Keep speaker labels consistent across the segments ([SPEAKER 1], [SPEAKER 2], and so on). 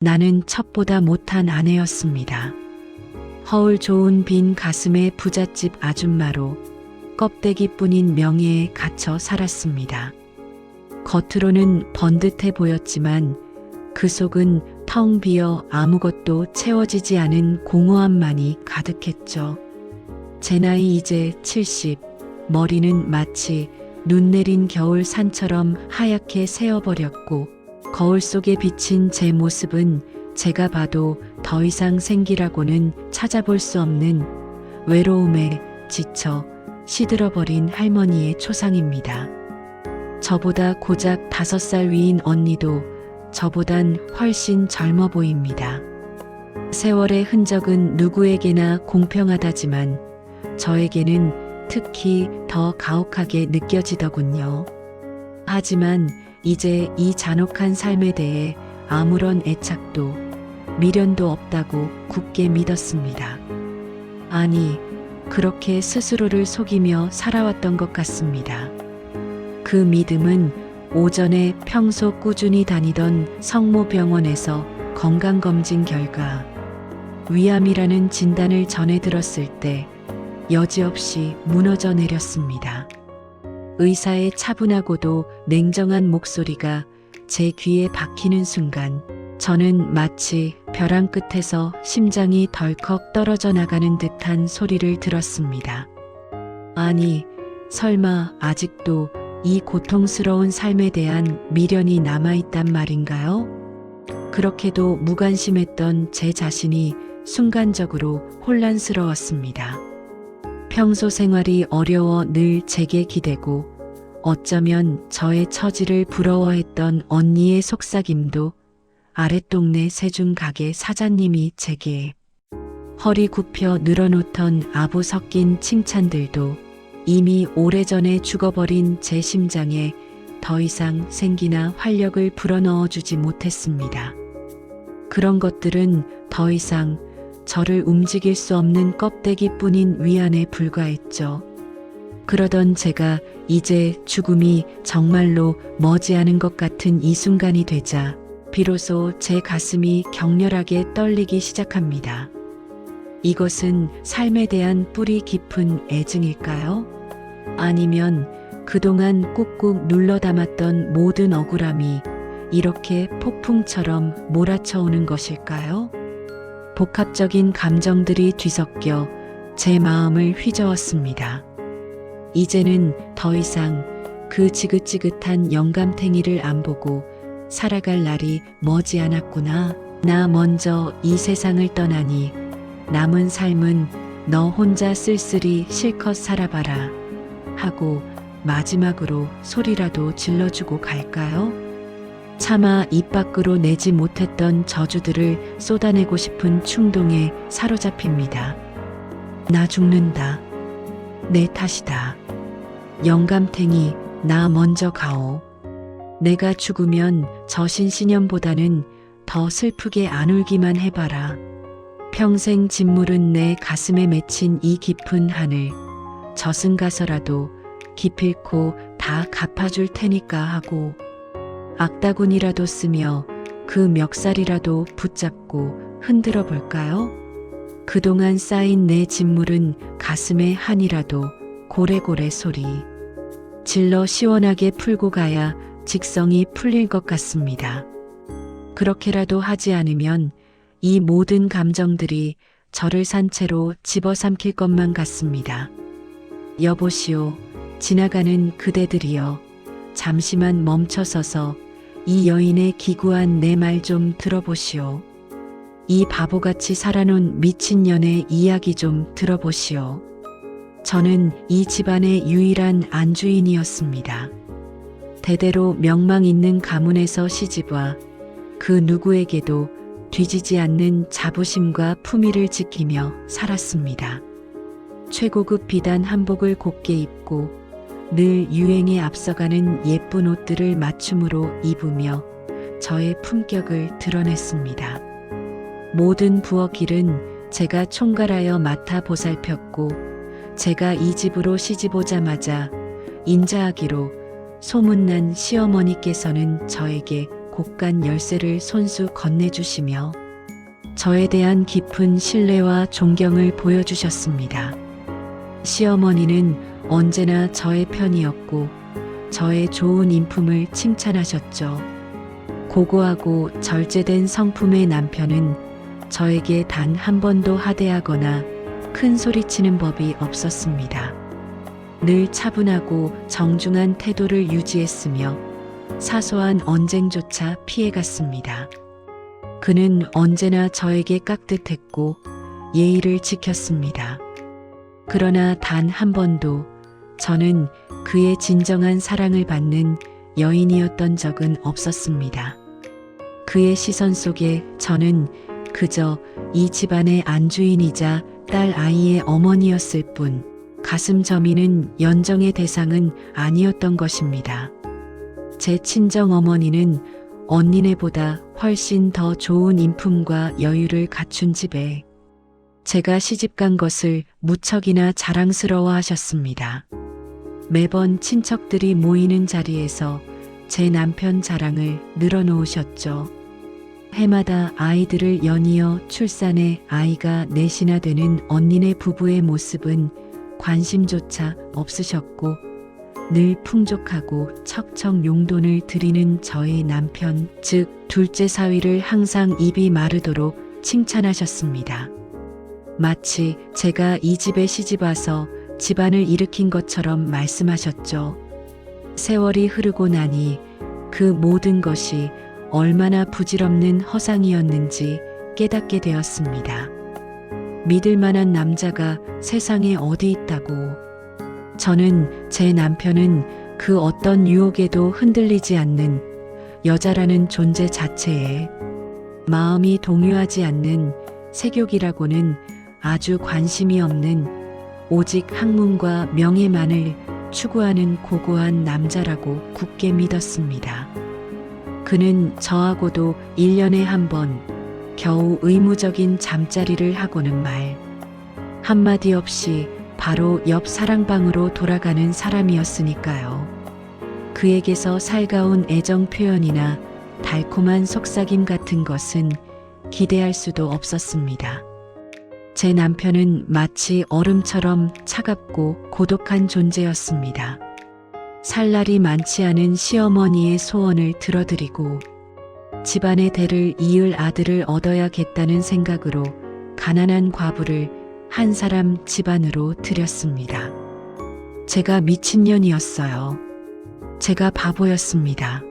[SPEAKER 1] 나는 첩보다 못한 아내였습니다. 허울 좋은 빈 가슴의 부잣집 아줌마로 껍데기뿐인 명예에 갇혀 살았습니다. 겉으로는 번듯해 보였지만 그 속은 텅 비어 아무것도 채워지지 않은 공허함만이 가득했죠. 제 나이 이제 70, 머리는 마치 눈 내린 겨울 산처럼 하얗게 새어버렸고 거울 속에 비친 제 모습은 제가 봐도 더 이상 생기라고는 찾아볼 수 없는 외로움에 지쳐 시들어버린 할머니의 초상입니다. 저보다 고작 5살 위인 언니도 저보단 훨씬 젊어 보입니다. 세월의 흔적은 누구에게나 공평하다지만 저에게는 특히 더 가혹하게 느껴지더군요. 하지만 이제 이 잔혹한 삶에 대해 아무런 애착도 미련도 없다고 굳게 믿었습니다. 아니, 그렇게 스스로를 속이며 살아왔던 것 같습니다. 그 믿음은 오전에 평소 꾸준히 다니던 성모병원에서 건강검진 결과 위암이라는 진단을 전해 들었을 때 여지없이 무너져 내렸습니다. 의사의 차분하고도 냉정한 목소리가 제 귀에 박히는 순간 저는 마치 벼랑 끝에서 심장이 덜컥 떨어져 나가는 듯한 소리를 들었습니다. 아니, 설마 아직도 이 고통스러운 삶에 대한 미련이 남아있단 말인가요? 그렇게도 무관심했던 제 자신이 순간적으로 혼란스러웠습니다. 평소 생활이 어려워 늘 제게 기대고 어쩌면 저의 처지를 부러워했던 언니의 속삭임도 아랫동네 세중 가게 사장님이 제게 허리 굽혀 늘어놓던 아부 섞인 칭찬들도 이미 오래전에 죽어버린 제 심장에 더 이상 생기나 활력을 불어넣어 주지 못했습니다. 그런 것들은 더 이상 저를 움직일 수 없는 껍데기뿐인 위안에 불과했죠. 그러던 제가 이제 죽음이 정말로 머지않은 것 같은 이 순간이 되자 비로소 제 가슴이 격렬하게 떨리기 시작합니다. 이것은 삶에 대한 뿌리 깊은 애증일까요? 아니면 그동안 꾹꾹 눌러 담았던 모든 억울함이 이렇게 폭풍처럼 몰아쳐오는 것일까요? 복합적인 감정들이 뒤섞여 제 마음을 휘저었습니다. 이제는 더 이상 그 지긋지긋한 영감탱이를 안 보고 살아갈 날이 머지않았구나. 나 먼저 이 세상을 떠나니 남은 삶은 너 혼자 쓸쓸히 실컷 살아봐라 하고 마지막으로 소리라도 질러주고 갈까요? 차마 입 밖으로 내지 못했던 저주들을 쏟아내고 싶은 충동에 사로잡힙니다. 나 죽는다. 내 탓이다. 영감탱이, 나 먼저 가오. 내가 죽으면 저 신신년보다는 더 슬프게 안 울기만 해봐라. 평생 짓물은 내 가슴에 맺힌 이 깊은 한을 저승 가서라도 기필코 다 갚아줄 테니까 하고 악다군이라도 쓰며 그 멱살이라도 붙잡고 흔들어 볼까요? 그동안 쌓인 내 짓물은 가슴에 한이라도 고래고래 소리 질러 시원하게 풀고 가야 직성이 풀릴 것 같습니다. 그렇게라도 하지 않으면 이 모든 감정들이 저를 산채로 집어삼킬 것만 같습니다. 여보시오, 지나가는 그대들이여, 잠시만 멈춰서서 이 여인의 기구한 내 말 좀 들어보시오. 이 바보같이 살아놓은 미친년의 이야기 좀 들어보시오. 저는 이 집안의 유일한 안주인이었습니다. 대대로 명망 있는 가문에서 시집와 그 누구에게도 뒤지지 않는 자부심과 품위를 지키며 살았습니다. 최고급 비단 한복을 곱게 입고 늘 유행에 앞서가는 예쁜 옷들을 맞춤으로 입으며 저의 품격을 드러냈습니다. 모든 부엌일은 제가 총괄하여 맡아 보살폈고 제가 이 집으로 시집 오자마자 인자하기로 소문난 시어머니께서는 저에게 곡간 열쇠를 손수 건네주시며 저에 대한 깊은 신뢰와 존경을 보여주셨습니다. 시어머니는 언제나 저의 편이었고 저의 좋은 인품을 칭찬하셨죠. 고고하고 절제된 성품의 남편은 저에게 단 한 번도 하대하거나 큰 소리치는 법이 없었습니다. 늘 차분하고 정중한 태도를 유지했으며 사소한 언쟁조차 피해갔습니다. 그는 언제나 저에게 깍듯했고 예의를 지켰습니다. 그러나 단 한 번도 저는 그의 진정한 사랑을 받는 여인이었던 적은 없었습니다. 그의 시선 속에 저는 그저 이 집안의 안주인이자 딸 아이의 어머니였을 뿐 가슴 저미는 연정의 대상은 아니었던 것입니다. 제 친정 어머니는 언니네보다 훨씬 더 좋은 인품과 여유를 갖춘 집에 제가 시집간 것을 무척이나 자랑스러워 하셨습니다. 매번 친척들이 모이는 자리에서 제 남편 자랑을 늘어놓으셨죠. 해마다 아이들을 연이어 출산해 아이가 넷이나 되는 언니네 부부의 모습은 관심조차 없으셨고 늘 풍족하고 척척 용돈을 드리는 저의 남편, 즉 둘째 사위를 항상 입이 마르도록 칭찬하셨습니다. 마치 제가 이 집에 시집와서 집안을 일으킨 것처럼 말씀하셨죠. 세월이 흐르고 나니 그 모든 것이 얼마나 부질없는 허상이었는지 깨닫게 되었습니다. 믿을 만한 남자가 세상에 어디 있다고. 저는 제 남편은 그 어떤 유혹에도 흔들리지 않는 여자라는 존재 자체에 마음이 동요하지 않는 세욕이라고는 아주 관심이 없는 오직 학문과 명예만을 추구하는 고고한 남자라고 굳게 믿었습니다. 그는 저하고도 1년에 한 번 겨우 의무적인 잠자리를 하고는 말 한마디 없이 바로 옆 사랑방으로 돌아가는 사람이었으니까요. 그에게서 살가운 애정 표현이나 달콤한 속삭임 같은 것은 기대할 수도 없었습니다. 제 남편은 마치 얼음처럼 차갑고 고독한 존재였습니다. 살 날이 많지 않은 시어머니의 소원을 들어드리고 집안의 대를 이을 아들을 얻어야겠다는 생각으로 가난한 과부를 한 사람 집안으로 들였습니다. 제가 미친년이었어요. 제가 바보였습니다.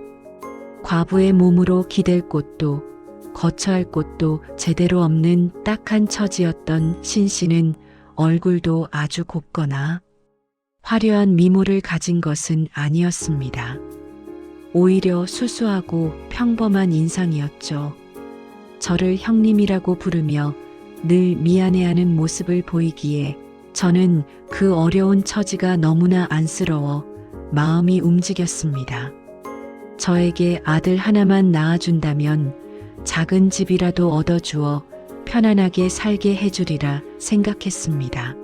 [SPEAKER 1] 과부의 몸으로 기댈 곳도 거처할 곳도 제대로 없는 딱한 처지였던 신씨는 얼굴도 아주 곱거나 화려한 미모를 가진 것은 아니었습니다. 오히려 수수하고 평범한 인상이었죠. 저를 형님이라고 부르며 늘 미안해하는 모습을 보이기에 저는 그 어려운 처지가 너무나 안쓰러워 마음이 움직였습니다. 저에게 아들 하나만 낳아준다면 작은 집이라도 얻어주어 편안하게 살게 해주리라 생각했습니다.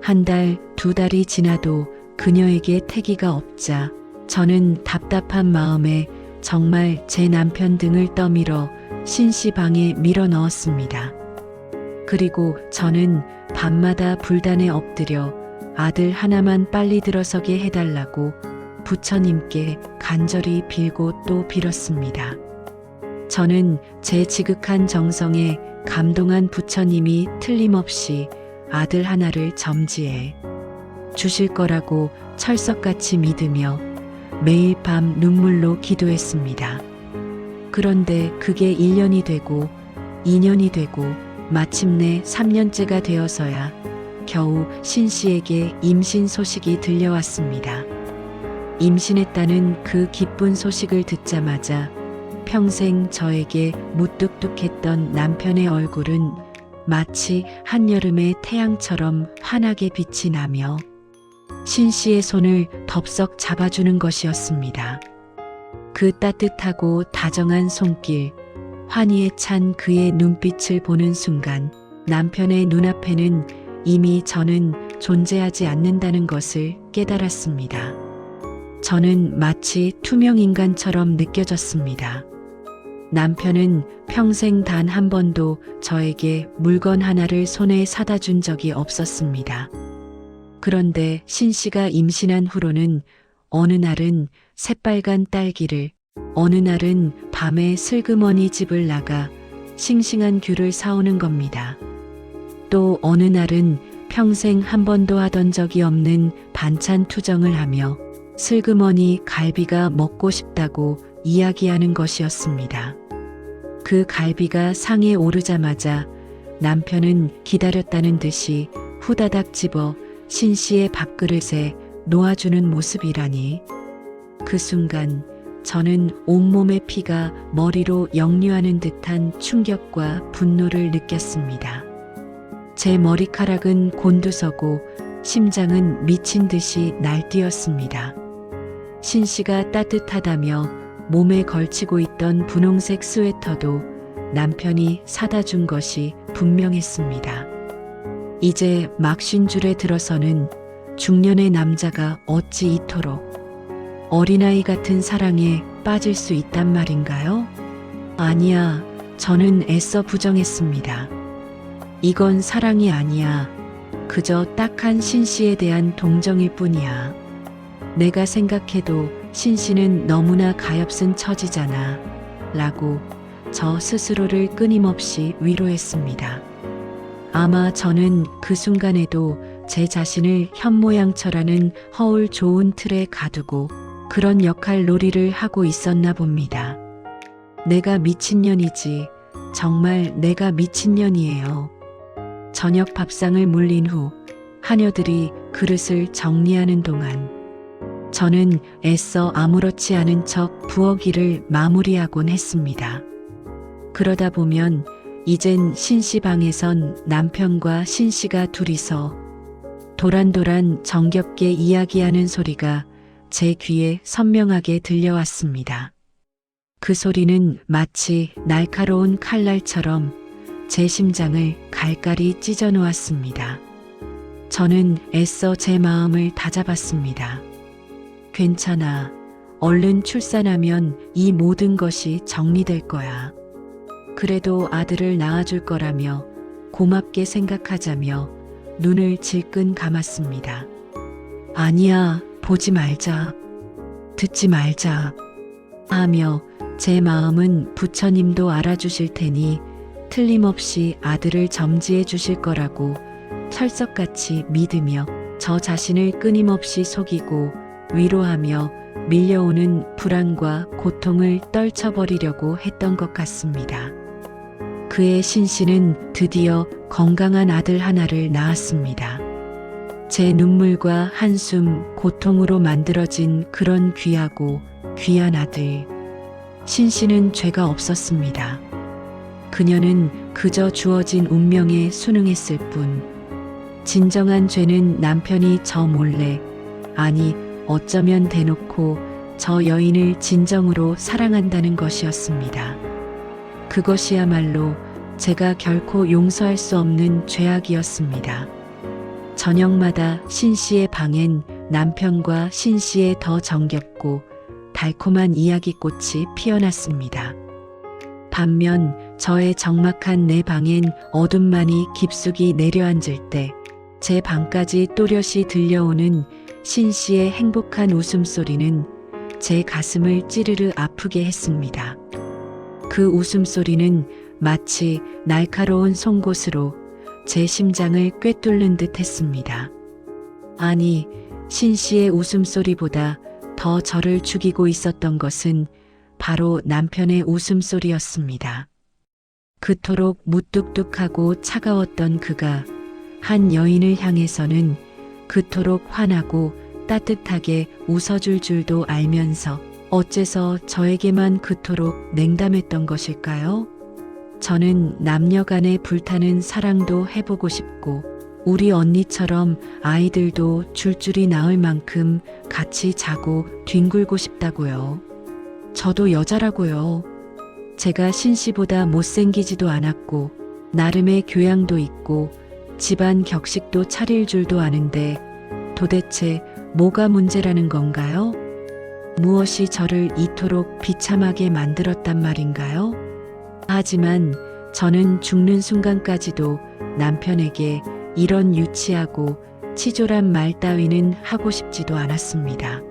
[SPEAKER 1] 한 달, 두 달이 지나도 그녀에게 태기가 없자 저는 답답한 마음에 정말 제 남편 등을 떠밀어 신씨 방에 밀어 넣었습니다. 그리고 저는 밤마다 불단에 엎드려 아들 하나만 빨리 들어서게 해달라고 부처님께 간절히 빌고 또 빌었습니다. 저는 제 지극한 정성에 감동한 부처님이 틀림없이 아들 하나를 점지해 주실 거라고 철석같이 믿으며 매일 밤 눈물로 기도했습니다. 그런데 그게 1년이 되고 2년이 되고 마침내 3년째가 되어서야 겨우 신씨에게 임신 소식이 들려왔습니다. 임신했다는 그 기쁜 소식을 듣자마자 평생 저에게 무뚝뚝했던 남편의 얼굴은 마치 한여름의 태양처럼 환하게 빛이 나며 신씨의 손을 덥석 잡아주는 것이었습니다. 그 따뜻하고 다정한 손길, 환희에 찬 그의 눈빛을 보는 순간 남편의 눈앞에는 이미 저는 존재하지 않는다는 것을 깨달았습니다. 저는 마치 투명인간처럼 느껴졌습니다. 남편은 평생 단 한 번도 저에게 물건 하나를 손에 사다 준 적이 없었습니다. 그런데 신 씨가 임신한 후로는 어느 날은 새빨간 딸기를, 어느 날은 밤에 슬그머니 집을 나가 싱싱한 귤을 사오는 겁니다. 또 어느 날은 평생 한 번도 하던 적이 없는 반찬 투정을 하며 슬그머니 갈비가 먹고 싶다고 이야기하는 것이었습니다. 그 갈비가 상에 오르자마자 남편은 기다렸다는 듯이 후다닥 집어 신 씨의 밥그릇에 놓아주는 모습이라니. 그 순간 저는 온몸의 피가 머리로 역류하는 듯한 충격과 분노를 느꼈습니다. 제 머리카락은 곤두서고 심장은 미친 듯이 날뛰었습니다. 신 씨가 따뜻하다며 몸에 걸치고 있던 분홍색 스웨터도 남편이 사다 준 것이 분명했습니다. 이제 막 쉰줄에 들어서는 중년의 남자가 어찌 이토록 어린아이 같은 사랑에 빠질 수 있단 말인가요? 아니야, 저는 애써 부정했습니다. 이건 사랑이 아니야. 그저 딱한 신 씨에 대한 동정일 뿐이야. 내가 생각해도 신 씨는 너무나 가엾은 처지잖아. 라고 저 스스로를 끊임없이 위로했습니다. 아마 저는 그 순간에도 제 자신을 현모양처라는 허울 좋은 틀에 가두고 그런 역할 놀이를 하고 있었나 봅니다. 내가 미친년이지. 정말 내가 미친년이에요. 저녁 밥상을 물린 후 하녀들이 그릇을 정리하는 동안 저는 애써 아무렇지 않은 척 부엌일을 마무리하곤 했습니다. 그러다 보면 이젠 신씨 방에선 남편과 신씨가 둘이서 도란도란 정겹게 이야기하는 소리가 제 귀에 선명하게 들려왔습니다. 그 소리는 마치 날카로운 칼날처럼 제 심장을 갈갈이 찢어 놓았습니다. 저는 애써 제 마음을 다잡았습니다. 괜찮아. 얼른 출산하면 이 모든 것이 정리될 거야. 그래도 아들을 낳아줄 거라며 고맙게 생각하자며 눈을 질끈 감았습니다. 아니야, 보지 말자. 듣지 말자. 하며 제 마음은 부처님도 알아주실 테니 틀림없이 아들을 점지해 주실 거라고 철석같이 믿으며 저 자신을 끊임없이 속이고 위로하며 밀려오는 불안과 고통을 떨쳐버리려고 했던 것 같습니다. 그의 신씨는 드디어 건강한 아들 하나를 낳았습니다. 제 눈물과 한숨, 고통으로 만들어진 그런 귀하고 귀한 아들. 신씨는 죄가 없었습니다. 그녀는 그저 주어진 운명에 순응했을 뿐. 진정한 죄는 남편이 저 몰래, 아니 어쩌면 대놓고 저 여인을 진정으로 사랑한다는 것이었습니다. 그것이야말로 제가 결코 용서할 수 없는 죄악이었습니다. 저녁마다 신씨의 방엔 남편과 신씨의 더 정겹고 달콤한 이야기꽃이 피어났습니다. 반면 저의 적막한 내 방엔 어둠만이 깊숙이 내려앉을 때 제 방까지 또렷이 들려오는 신씨의 행복한 웃음소리는 제 가슴을 찌르르 아프게 했습니다. 그 웃음소리는 마치 날카로운 송곳으로 제 심장을 꿰뚫는 듯 했습니다. 아니, 신씨의 웃음소리보다 더 저를 죽이고 있었던 것은 바로 남편의 웃음소리였습니다. 그토록 무뚝뚝하고 차가웠던 그가 한 여인을 향해서는 그토록 환하고 따뜻하게 웃어줄 줄도 알면서 어째서 저에게만 그토록 냉담했던 것일까요? 저는 남녀 간에 불타는 사랑도 해보고 싶고 우리 언니처럼 아이들도 줄줄이 낳을 만큼 같이 자고 뒹굴고 싶다고요. 저도 여자라고요. 제가 신씨보다 못생기지도 않았고 나름의 교양도 있고 집안 격식도 차릴 줄도 아는데 도대체 뭐가 문제라는 건가요? 무엇이 저를 이토록 비참하게 만들었단 말인가요? 하지만 저는 죽는 순간까지도 남편에게 이런 유치하고 치졸한 말 따위는 하고 싶지도 않았습니다.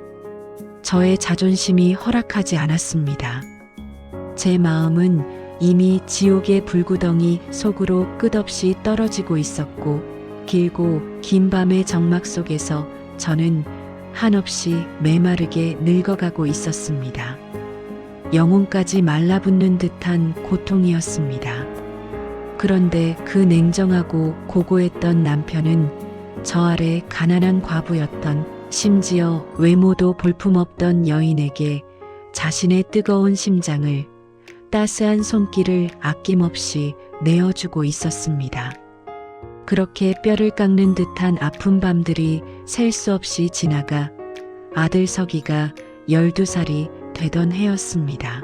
[SPEAKER 1] 저의 자존심이 허락하지 않았습니다. 제 마음은 이미 지옥의 불구덩이 속으로 끝없이 떨어지고 있었고, 길고 긴 밤의 정막 속에서 저는 한없이 메마르게 늙어가고 있었습니다. 영혼까지 말라붙는 듯한 고통이었습니다. 그런데 그 냉정하고 고고했던 남편은 저 아래 가난한 과부였던, 심지어 외모도 볼품없던 여인에게 자신의 뜨거운 심장을, 따스한 손길을 아낌없이 내어주고 있었습니다. 그렇게 뼈를 깎는 듯한 아픈 밤들이 셀 수 없이 지나가 아들 서기가 12살이 되던 해였습니다.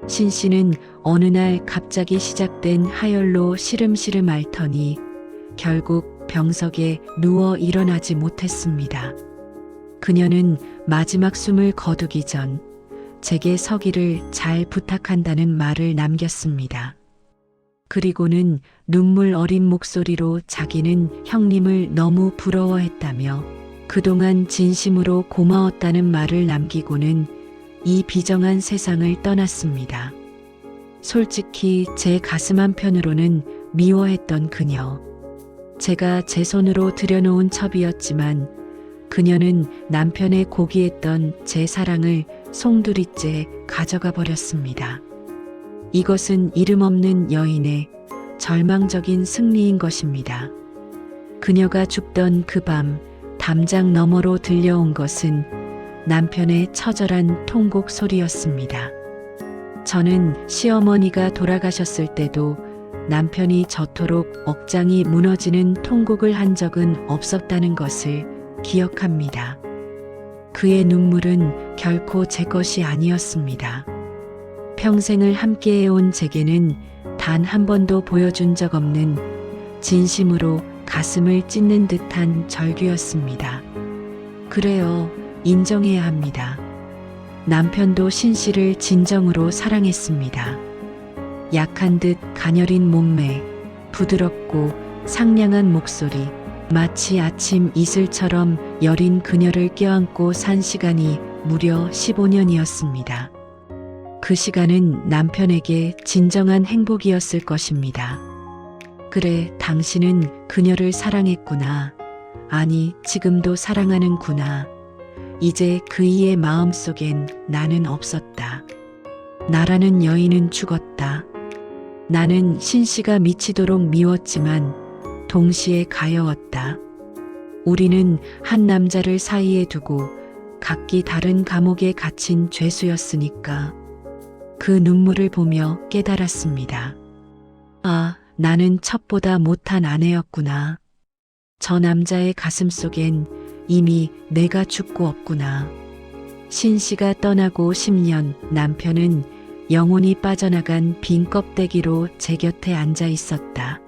[SPEAKER 1] 신 씨는 어느 날 갑자기 시작된 하혈로 시름시름 앓더니 결국 병석에 누워 일어나지 못했습니다. 그녀는 마지막 숨을 거두기 전 제게 서기를 잘 부탁한다는 말을 남겼습니다. 그리고는 눈물 어린 목소리로 자기는 형님을 너무 부러워했다며 그동안 진심으로 고마웠다는 말을 남기고는 이 비정한 세상을 떠났습니다. 솔직히 제 가슴 한편으로는 미워했던 그녀. 제가 제 손으로 들여놓은 첩이었지만 그녀는 남편의 고귀했던 제 사랑을 송두리째 가져가 버렸습니다. 이것은 이름 없는 여인의 절망적인 승리인 것입니다. 그녀가 죽던 그 밤 담장 너머로 들려온 것은 남편의 처절한 통곡 소리였습니다. 저는 시어머니가 돌아가셨을 때도 남편이 저토록 억장이 무너지는 통곡을 한 적은 없었다는 것을 기억합니다. 그의 눈물은 결코 제 것이 아니었습니다. 평생을 함께해온 제게는 단 한 번도 보여준 적 없는 진심으로 가슴을 찢는 듯한 절규였습니다. 그래요, 인정해야 합니다. 남편도 신 씨를 진정으로 사랑했습니다. 약한 듯 가녀린 몸매, 부드럽고 상냥한 목소리, 마치 아침 이슬처럼 여린 그녀를 껴안고 산 시간이 무려 15년이었습니다. 그 시간은 남편에게 진정한 행복이었을 것입니다. 그래, 당신은 그녀를 사랑했구나. 아니, 지금도 사랑하는구나. 이제 그이의 마음속엔 나는 없었다. 나라는 여인은 죽었다. 나는 신 씨가 미치도록 미웠지만 동시에 가여웠다. 우리는 한 남자를 사이에 두고 각기 다른 감옥에 갇힌 죄수였으니까. 그 눈물을 보며 깨달았습니다. 아, 나는 첩보다 못한 아내였구나. 저 남자의 가슴 속엔 이미 내가 죽고 없구나. 신 씨가 떠나고 10년, 남편은 영혼이 빠져나간 빈 껍데기로 제 곁에 앉아 있었다.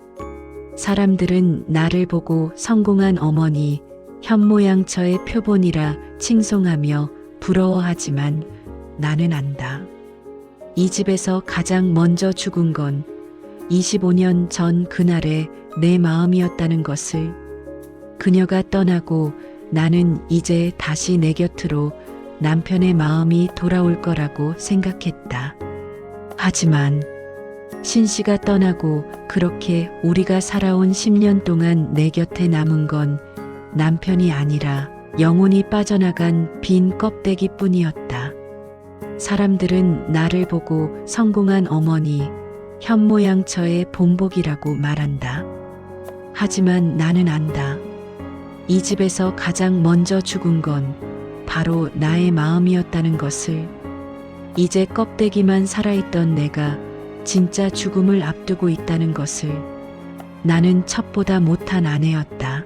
[SPEAKER 1] 사람들은 나를 보고 성공한 어머니, 현모양처의 표본이라 칭송하며 부러워하지만 나는 안다. 이 집에서 가장 먼저 죽은 건 25년 전 그날의 내 마음이었다는 것을. 그녀가 떠나고 나는 이제 다시 내 곁으로 남편의 마음이 돌아올 거라고 생각했다. 하지만 신 씨가 떠나고 그렇게 우리가 살아온 10년 동안 내 곁에 남은 건 남편이 아니라 영혼이 빠져나간 빈 껍데기뿐이었다. 사람들은 나를 보고 성공한 어머니, 현모양처의 본복이라고 말한다. 하지만 나는 안다. 이 집에서 가장 먼저 죽은 건 바로 나의 마음이었다는 것을. 이제 껍데기만 살아있던 내가 진짜 죽음을 앞두고 있다는 것을. 나는 첩보다 못한 아내였다.